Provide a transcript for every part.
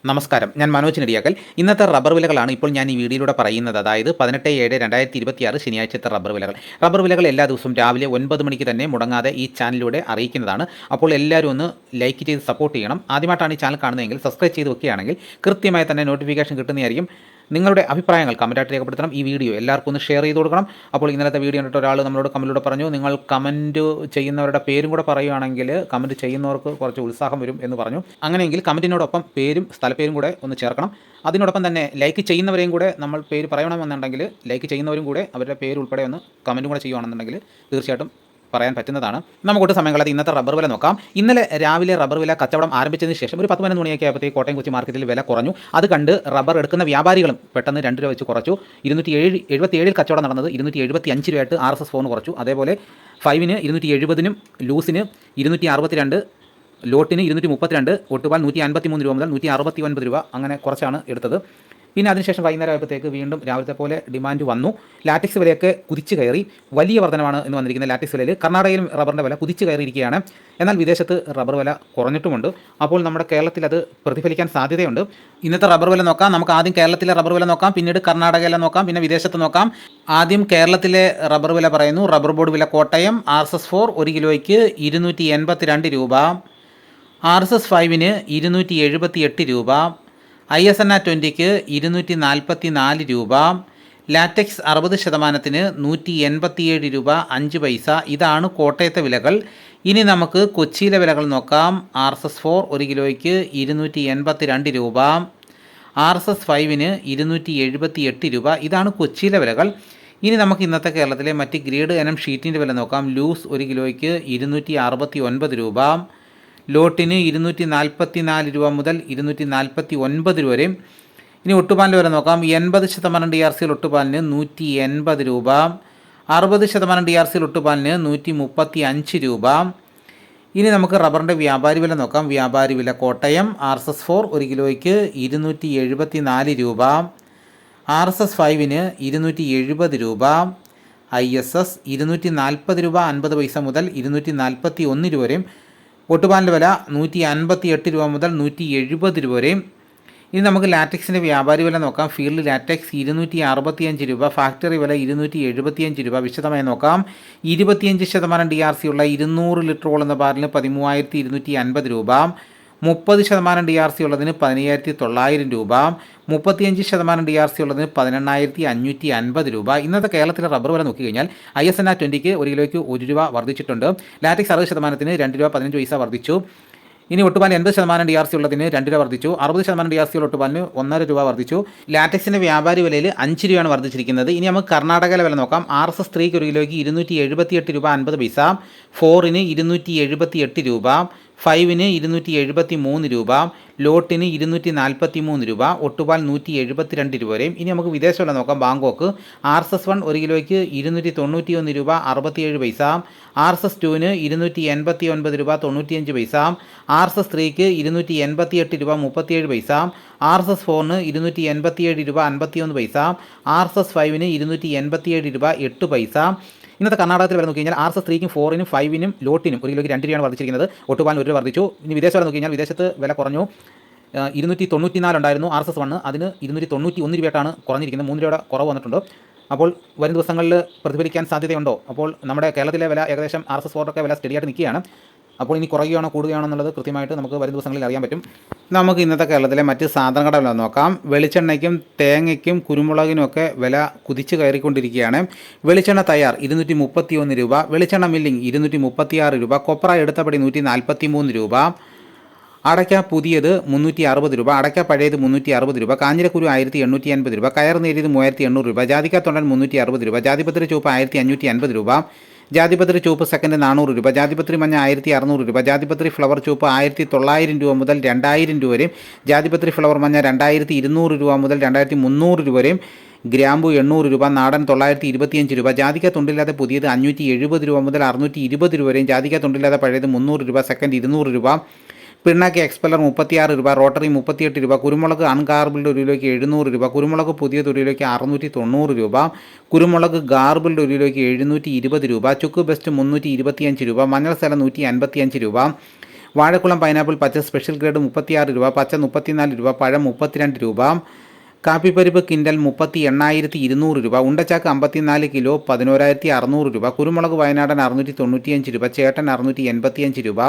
നമസ്കാരം, ഞാൻ മനോജ് നെടിയാക്കൽ. ഇന്നത്തെ റബ്ബർ വിലകളാണ് ഇപ്പോൾ ഞാൻ ഈ വീഡിയോയിലൂടെ പറയുന്നത്. അതായത് 18/7/2026 ശനിയാഴ്ചത്തെ റബ്ബർ വിലകൾ. റബ്ബർ വിലകൾ എല്ലാ ദിവസവും രാവിലെ 9 മണിക്ക് തന്നെ മുടങ്ങാതെ ഈ ചാനലിലൂടെ അറിയിക്കുന്നതാണ്. അപ്പോൾ എല്ലാവരും ഒന്ന് ലൈക്ക് ചെയ്ത് സപ്പോർട്ട് ചെയ്യണം. ആദ്യമായിട്ടാണ് ഈ ചാനൽ കാണുന്നതെങ്കിൽ സബ്സ്ക്രൈബ് ചെയ്ത് വെക്കുകയാണെങ്കിൽ കൃത്യമായി തന്നെ നോട്ടിഫിക്കേഷൻ കിട്ടുന്നതായിരിക്കും. നിങ്ങളുടെ അഭിപ്രായങ്ങൾ കമൻറ്റായിട്ട് രേഖപ്പെടുത്തണം. ഈ വീഡിയോ എല്ലാവർക്കും ഒന്ന് ഷെയർ ചെയ്ത് കൊടുക്കണം. അപ്പോൾ ഇന്നലത്തെ വീഡിയോ കണ്ടിട്ട് ഒരാൾ നമ്മളോട് കമൻറ്റിലൂടെ പറഞ്ഞു, നിങ്ങൾ കമൻറ്റ് ചെയ്യുന്നവരുടെ പേരും കൂടെ പറയുകയാണെങ്കിൽ കമൻറ്റ് ചെയ്യുന്നവർക്ക് കുറച്ച് ഉത്സാഹം വരും എന്ന് പറഞ്ഞു. അങ്ങനെയെങ്കിൽ കമൻറ്റിനോടൊപ്പം പേരും സ്ഥലപ്പേരും കൂടെ ഒന്ന് ചേർക്കണം. അതിനോടൊപ്പം തന്നെ ലൈക്ക് ചെയ്യുന്നവരെയും കൂടെ നമ്മൾ പേര് പറയണമെന്നുണ്ടെങ്കിൽ ലൈക്ക് ചെയ്യുന്നവരും കൂടെ അവരുടെ പേര് ഉൾപ്പെടെ ഒന്ന് കമൻറ്റും കൂടെ ചെയ്യുകയാണെന്നുണ്ടെങ്കിൽ തീർച്ചയായിട്ടും പറയാൻ പറ്റുന്നതാണ്. നമുക്കൊട്ട് സമയം കളയാതെ ഇന്നത്തെ റബ്ബർ വില നോക്കാം. ഇന്നലെ രാവിലെ റബ്ബർ വില കച്ചവടം ആരംഭിച്ചതിന് ശേഷം ഒരു 10-11 മണിയൊക്കെ ആയപ്പോഴത്തേക്ക് കോട്ടയം കൊച്ചി മാർക്കറ്റിൽ വില കുറഞ്ഞു. അത് കണ്ട് റബ്ബർ എടുക്കുന്ന വ്യാപാരികളും പെട്ടെന്ന് 2 രൂപ വെച്ച് കുറച്ചു. 277 കച്ചവടം നടന്നത് 275 രൂപയായിട്ട് RSS ഫോൺ കുറച്ചു. അതേപോലെ 5-ന് 270-നും ലൂസിന് 262, ലോട്ടിന് 232, ഒട്ടുപാൽ 153 രൂപ മുതൽ 169 രൂപ അങ്ങനെ കുറച്ചാണ് എടുത്തത്. പിന്നെ അതിനുശേഷം വൈകുന്നേരം ആയപ്പോഴത്തേക്ക് വീണ്ടും രാവിലത്തെ പോലെ ഡിമാൻഡ് വന്നു. ലാറ്റിക്സ് വിലയൊക്കെ കുതിച്ച് കയറി. വലിയ വർധനമാണ് ഇന്ന് വന്നിരിക്കുന്നത് ലാറ്റിക്സ് വിലയിൽ. കർണാടകയിലും റബ്ബറിൻ്റെ വില കുതിച്ച് കയറിയിരിക്കുകയാണ്. എന്നാൽ വിദേശത്ത് റബ്ബർ വില കുറഞ്ഞിട്ടുമുണ്ട്. അപ്പോൾ നമ്മുടെ കേരളത്തിൽ അത് പ്രതിഫലിക്കാൻ സാധ്യതയുണ്ട്. ഇന്നത്തെ റബ്ബർ വില നോക്കാം. നമുക്ക് ആദ്യം കേരളത്തിലെ റബ്ബർ വില നോക്കാം, പിന്നീട് കർണാടകയിലെ നോക്കാം, പിന്നെ വിദേശത്ത് നോക്കാം. ആദ്യം കേരളത്തിലെ റബ്ബർ വില പറയുന്നു. റബ്ബർ ബോർഡ് വില കോട്ടയം RSS 4 1 കിലോയ്ക്ക് 282 രൂപ, RSS 5-ന് 278 രൂപ, ISNA 20-ക്ക് 244 രൂപ, ലാറ്റക്സ് 60%-ന് 187 രൂപ 5 പൈസ. ഇതാണ് കോട്ടയത്തെ വിലകൾ. ഇനി നമുക്ക് കൊച്ചിയിലെ വിലകൾ നോക്കാം. RSS 4 1 കിലോയ്ക്ക് 282 രൂപ, RSS 5-ന് 278 രൂപ. ഇതാണ് കൊച്ചിയിലെ വിലകൾ. ഇനി നമുക്ക് ഇന്നത്തെ കേരളത്തിലെ മറ്റ് ഗ്രേഡ് ഇനം ഷീറ്റിൻ്റെ വില നോക്കാം. ലൂസ് 1 കിലോയ്ക്ക് 269 രൂപ, ലോട്ടിന് 244 രൂപ മുതൽ 249 രൂപ വരെയും. ഇനി ഒട്ടുപാലിൻ്റെ വില നോക്കാം. 80% DRC ഒട്ടുപാലിന് 180 രൂപ, 60% DRC ഒട്ടുപാലിന് 135 രൂപ. ഇനി നമുക്ക് റബ്ബറിൻ്റെ വ്യാപാരി വില നോക്കാം. വ്യാപാരി വില കോട്ടയം RSS 4 1 കിലോയ്ക്ക് 274 രൂപ, RSS 5-ന് 270 രൂപ, ISS 240 രൂപ 50 പൈസ മുതൽ 241 രൂപ വരെയും. ഒട്ടുപാലിൻ്റെ വില 158 രൂപ മുതൽ 170 രൂപ വരെയും. ഇനി നമുക്ക് ലാറ്റക്സിൻ്റെ വ്യാപാരി വില നോക്കാം. ഫീൽഡ് ലാറ്റക്സ് 265 രൂപ, ഫാക്ടറി വില 275 രൂപ. വിശദമായി നോക്കാം. 25% DRC ഉള്ള 200 ലിറ്റർ കൊള്ളുന്ന ബാരലിന് 13,250 രൂപ, 30% DRC ഉള്ളതിന് 15,900 രൂപ, 35% DRC ഉള്ളതിന് 18,550 രൂപ. ഇന്നത്തെ കേരളത്തിലെ റബ്ബർ വില നോക്കിക്കഴിഞ്ഞാൽ ISNA 20-ക്ക് 1 കിലോയ്ക്ക് 1 രൂപ വർദ്ധിച്ചിട്ടുണ്ട്. ലാറ്റക്സ് 60%-ന് 2 രൂപ 15 പൈസ വർദ്ധിച്ചു. ഇനി ഒട്ടുപാൽ 80% DRC ഉള്ളതിന് 2 രൂപ വർദ്ധിച്ചു. 60% DRC ഉള്ള ഒട്ടുപാലിന് 1.5 രൂപ വർദ്ധിച്ചു. ലാറ്റക്സിൻ്റെ വ്യാപാരി വിലയിൽ 5 രൂപയാണ് വർദ്ധിച്ചിരിക്കുന്നത്. ഇനി നമുക്ക് കർണാടകയിലെ വില നോക്കാം. RSS 3-ക്ക് 1 കിലോയ്ക്ക് 278 രൂപ 50 പൈസ, 4-ന് 278 രൂപ, 5-ന് 273 രൂപ, ലോട്ടിന് 243 രൂപ, ഒട്ടുപാൽ 172 രൂപ വരെയും. ഇനി നമുക്ക് വിദേശ വില നോക്കാം. ബാങ്കോക്ക് RSS 1 1 കിലോയ്ക്ക് 291 രൂപ 67 പൈസ, RSS 2-ന് 289 രൂപ 95 പൈസ, RSS 3-ക്ക് 288 രൂപ 37 പൈസ, RSS 4-ന് 287 രൂപ 51 പൈസ, RSS 5-ന് 287 രൂപ 8 പൈസ. ഇന്നത്തെ കർണാടകത്തിൽ വില നോക്കി കഴിഞ്ഞാൽ RSS 3-ക്കും 4-നും 5-നും ലോട്ടിനും 1 കിലോയ്ക്ക് 2 രൂപയാണ് വർദ്ധിച്ചിരിക്കുന്നത്. ഒട്ടുപാലിന് 1 രൂപ വർദ്ധിച്ചു. ഇനി വിദേശ വില നോക്കി കഴിഞ്ഞാൽ വിദേശത്ത് വില കുറഞ്ഞു. 294 ഉണ്ടായിരുന്നു RSS 1, അതിന് 291 രൂപയായിട്ടാണ് കുറഞ്ഞിരിക്കുന്നത്. 3 രൂപയുടെ കുറവ് വന്നിട്ടുണ്ട്. അപ്പോൾ വരും ദിവസങ്ങളിൽ പ്രതിഫലിക്കാൻ സാധ്യതയുണ്ടോ? അപ്പോൾ നമ്മുടെ കേരളത്തിലെ വില ഏകദേശം RSS 4-ഒക്കെ വില സ്റ്റഡിയായിട്ട് നിൽക്കുകയാണ്. അപ്പോൾ ഇനി കുറയുകയാണോ കൂടുകയാണോ എന്നുള്ളത് കൃത്യമായിട്ട് നമുക്ക് വരും ദിവസങ്ങളിൽ അറിയാൻ പറ്റും. നമുക്ക് ഇന്നത്തെ കേരളത്തിലെ മറ്റ് സാധനങ്ങളുടെ വില നോക്കാം. വെളിച്ചെണ്ണയ്ക്കും തേങ്ങയ്ക്കും കുരുമുളകിനുമൊക്കെ വില കുതിച്ച് കയറിക്കൊണ്ടിരിക്കുകയാണ്. വെളിച്ചെണ്ണ തയ്യാർ 231 രൂപ, വെളിച്ചെണ്ണ മില്ലിംഗ് 236 രൂപ, കൊപ്ര എടുത്തപടി 143 രൂപ, അടയ്ക്ക പുതിയത് 360 രൂപ, അടയ്ക്ക പഴയത് 360 രൂപ, കാഞ്ഞിരക്കുരു 1850 രൂപ, കയർ നേരിയത് 3800 രൂപ, ജാതിക്ക തൊണ്ടൻ 360 രൂപ, ജാതിപത്രി ചുവപ്പ് 1550 രൂപ, ജാതിപത്രി ചുവപ്പ് സെക്കൻഡ് 400 രൂപ, ജാതിപത്രി മഞ്ഞ 1600 രൂപ, ജാതിപത്രി ഫ്ലവർ ചുവപ്പ് 1900 രൂപ മുതൽ 2000 രൂപ വരെയും, ജാതിപത്രി ഫ്ലവർ മഞ്ഞ 2200 രൂപ മുതൽ 2300 രൂപ വരെയും, ഗ്രാമ്പു 800 രൂപ, നാടൻ 925 രൂപ, ജാതിക്ക തൊണ്ടില്ലാതെ പുതിയത് 570 രൂപ മുതൽ 620 രൂപ വരെയും, ജാതിക്ക തൊണ്ടില്ലാതെ പഴയത് 300 രൂപ, സെക്കൻഡ് 200 രൂപ, പിണ്ണാക്ക് എക്സ്പെല്ലർ 36 രൂപ, റോട്ടറി 38 രൂപ, കുരുമുളക് അൺഗാർബിൾഡ് 1 കിലോയ്ക്ക് 700 രൂപ, കുരുമുളക് പുതിയത് 1 കിലോയ്ക്ക് 690 രൂപ, കുരുമുളക് ഗാർബിൾഡ് 1 കിലോയ്ക്ക് 720 രൂപ, ചുക്ക് ബെസ്റ്റ് 325 രൂപ, മഞ്ഞൾ സല 155 രൂപ, വാഴക്കുളം പൈനാപ്പിൾ പച്ച സ്പെഷ്യൽ ഗ്രേഡ് 36 രൂപ, പച്ച 34 രൂപ, പഴം 32 രൂപ. കാപ്പിപ്പരിപ്പ് കിൻഡൽ 38,200 രൂപ, ഉണ്ടച്ചാക്ക് 54 കിലോ 11,600 രൂപ, കുരുമുളക് വയനാടൻ 695 രൂപ, ചേട്ടൻ 685 രൂപ,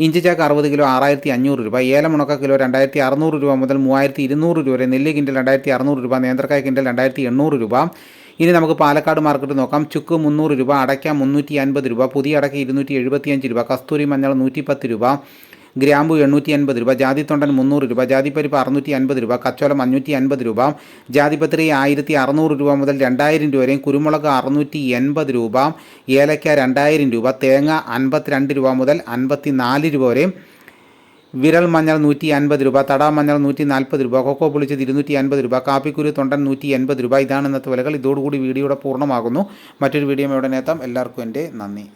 ഇഞ്ചിച്ചാക്ക് 60 കിലോ 6,500 രൂപ, ഏലം ഉണക്ക കിലോ 2,600 രൂപ മുതൽ 3,200 രൂപ വരെ, നെല്ല് കിൻഡൽ 2,600 രൂപ, നേന്ത്രക്കായ കിൻഡൽ 2,800 രൂപ. ഇനി നമുക്ക് പാലക്കാട് മാർക്കറ്റ് നോക്കാം. ചുക്ക് 300 രൂപ, അടയ്ക്ക 350 രൂപ, പുതിയ അടയ്ക്ക 275 രൂപ, കസ്തൂരി മഞ്ഞൾ 110 രൂപ, ഗ്രാമ്പു 880 രൂപ, ജാതിത്തൊണ്ടൻ 300 രൂപ, ജാതിപ്പരിപ്പ് 650 രൂപ, കച്ചോലം 550 രൂപ, ജാതിപത്രി 1,600 രൂപ മുതൽ 2,000 രൂപ വരെയും, കുരുമുളക് 680 രൂപ, ഏലക്ക 2,000 രൂപ, തേങ്ങ 52 രൂപ മുതൽ 54 രൂപ വരെയും, വിരൽ മഞ്ഞൾ 150 രൂപ, തടാ മഞ്ഞൾ 140 രൂപ, കൊക്കോ പൊളിച്ചത് 250 രൂപ, കാപ്പിക്കുരു തൊണ്ടൻ 180 രൂപ. ഇതാണ് ഇന്നത്തെ വിലകൾ. ഇതോടുകൂടി വീഡിയോയുടെ പൂർണ്ണമാകുന്നു. മറ്റൊരു വീഡിയോ ഉടനെ എത്താം. എല്ലാവർക്കും എൻ്റെ നന്ദി.